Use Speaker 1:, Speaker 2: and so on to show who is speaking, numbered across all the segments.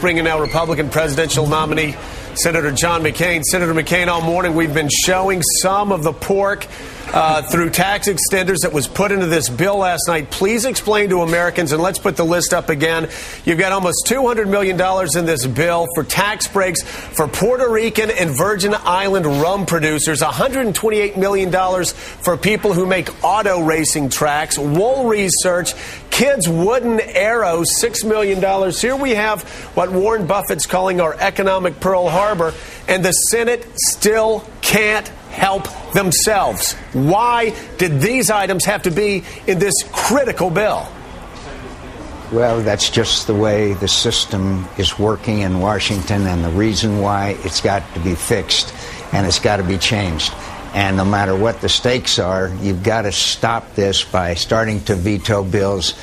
Speaker 1: bring in now Republican presidential nominee Senator John McCain. Senator McCain, all morning we've been showing some of the pork through tax extenders that was put into this bill last night. Please explain to Americans, and let's put the list up again. You've got almost $200 million in this bill for tax breaks for Puerto Rican and Virgin Island rum producers, $128 million for people who make auto racing tracks, wool research, kids' wooden arrows, $6 million. Here we have what Warren Buffett's calling our economic Pearl Harbor, and the Senate still can't help themselves. Why did these items have to be in this critical bill?
Speaker 2: Well, that's just the way the system is working in Washington, and the reason why it's got to be fixed and it's got to be changed. And no matter what the stakes are, you've got to stop this by starting to veto bills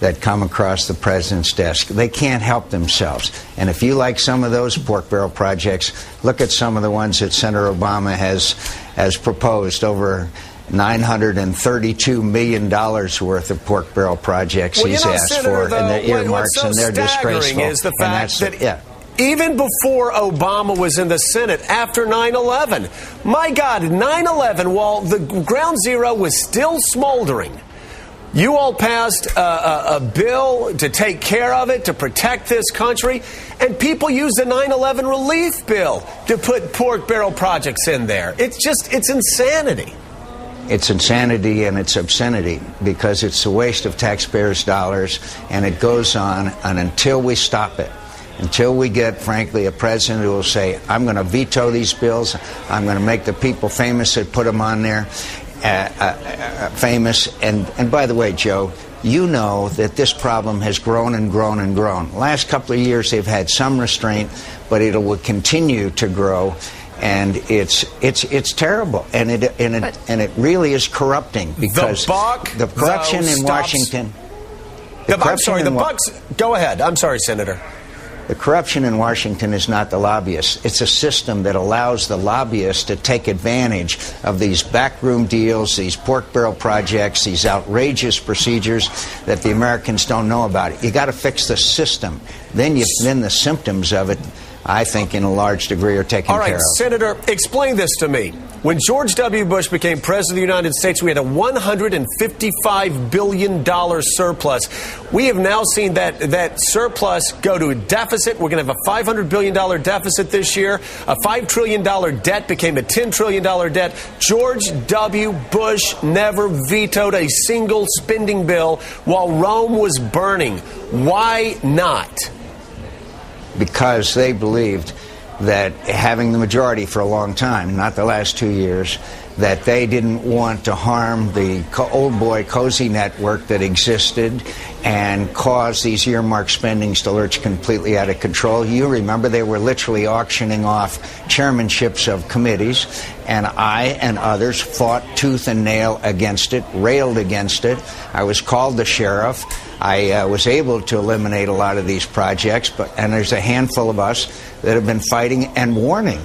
Speaker 2: that come across the president's desk. They can't help themselves. And if you like some of those pork barrel projects, look at some of the ones that Senator Obama has proposed. Over $932 million worth of pork barrel projects he's asked
Speaker 1: Senator,
Speaker 2: for, and they're earmarks, and they're disgraceful.
Speaker 1: Is the fact that even before Obama was in the Senate, after 9/11, my God, 9/11, while the ground zero was still smoldering, you all passed a bill to take care of it, to protect this country, and people used the 9/11 relief bill to put pork barrel projects in there. It's insanity.
Speaker 2: It's insanity and it's obscenity, because it's a waste of taxpayers' dollars, and it goes on, and until we stop it, until we get, frankly, a president who will say, I'm going to veto these bills, I'm going to make the people famous that put them on there, famous. And by the way, Joe, you know that this problem has grown and grown and grown. Last couple of years they've had some restraint, but it will continue to grow, and it's terrible, and it really is corrupting, because the corruption in Washington.
Speaker 1: Go ahead. I'm sorry, Senator.
Speaker 2: The corruption in Washington is not the lobbyists. It's a system that allows the lobbyists to take advantage of these backroom deals, these pork barrel projects, these outrageous procedures that the Americans don't know about. You got to fix the system. Then the symptoms of it, I think, in a large degree, are taken care of.
Speaker 1: All right, Senator, explain this to me. When George W. Bush became president of the United States, we had a $155 billion surplus. We have now seen that surplus go to a deficit. We're going to have a $500 billion deficit this year. A $5 trillion debt became a $10 trillion debt. George W. Bush never vetoed a single spending bill while Rome was burning. Why not?
Speaker 2: Because they believed that, having the majority for a long time, not the last 2 years, that they didn't want to harm the old boy cozy network that existed and cause these earmark spendings to lurch completely out of control. You remember they were literally auctioning off chairmanships of committees, and I and others fought tooth and nail against it, railed against it. I was called the sheriff. I was able to eliminate a lot of these projects, and there's a handful of us that have been fighting and warning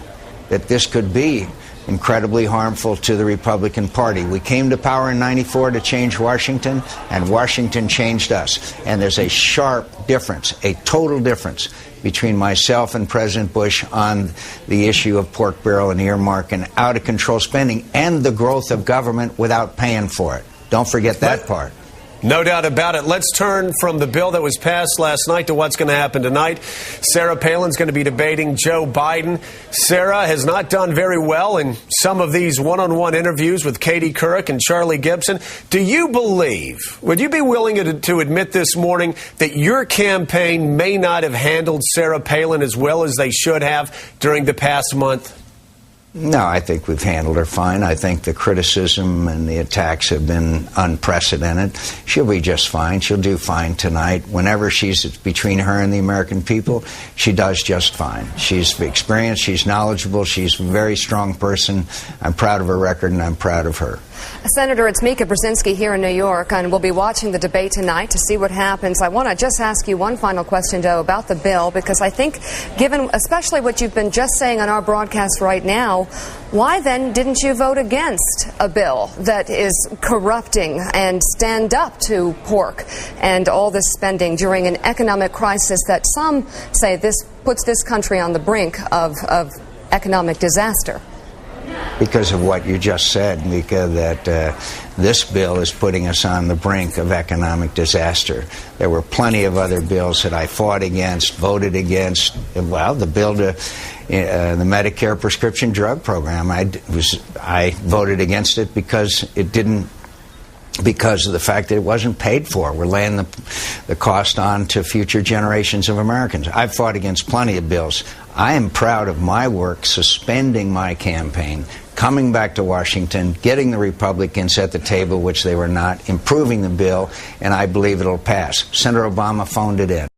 Speaker 2: that this could be incredibly harmful to the Republican Party. We came to power in '94 to change Washington, and Washington changed us. And there's a sharp difference, a total difference, between myself and President Bush on the issue of pork barrel and earmark and out-of-control spending and the growth of government without paying for it. Don't forget that part.
Speaker 1: No doubt about it. Let's turn from the bill that was passed last night to what's going to happen tonight. Sarah Palin's going to be debating Joe Biden. Sarah has not done very well in some of these one-on-one interviews with Katie Couric and Charlie Gibson. Do you believe, would you be willing to admit this morning that your campaign may not have handled Sarah Palin as well as they should have during the past month?
Speaker 2: No, I think we've handled her fine. I think the criticism and the attacks have been unprecedented. She'll be just fine. She'll do fine tonight. Whenever she's between her and the American people, she does just fine. She's experienced. She's knowledgeable. She's a very strong person. I'm proud of her record, and I'm proud of her.
Speaker 3: Senator, it's Mika Brzezinski here in New York, and we'll be watching the debate tonight to see what happens. I want to just ask you one final question, though, about the bill, because I think, given especially what you've been just saying on our broadcast right now, why then didn't you vote against a bill that is corrupting and stand up to pork and all this spending during an economic crisis that some say this puts this country on the brink of economic disaster?
Speaker 2: Because of what you just said, Mika, that this bill is putting us on the brink of economic disaster. There were plenty of other bills that I fought against, voted against. Well, the bill to the Medicare prescription drug program, I voted against it because of the fact that it wasn't paid for. We're laying the cost on to future generations of Americans. I've fought against plenty of bills. I am proud of my work suspending my campaign, coming back to Washington, getting the Republicans at the table, which they were not, improving the bill, and I believe it'll pass. Senator Obama phoned it in.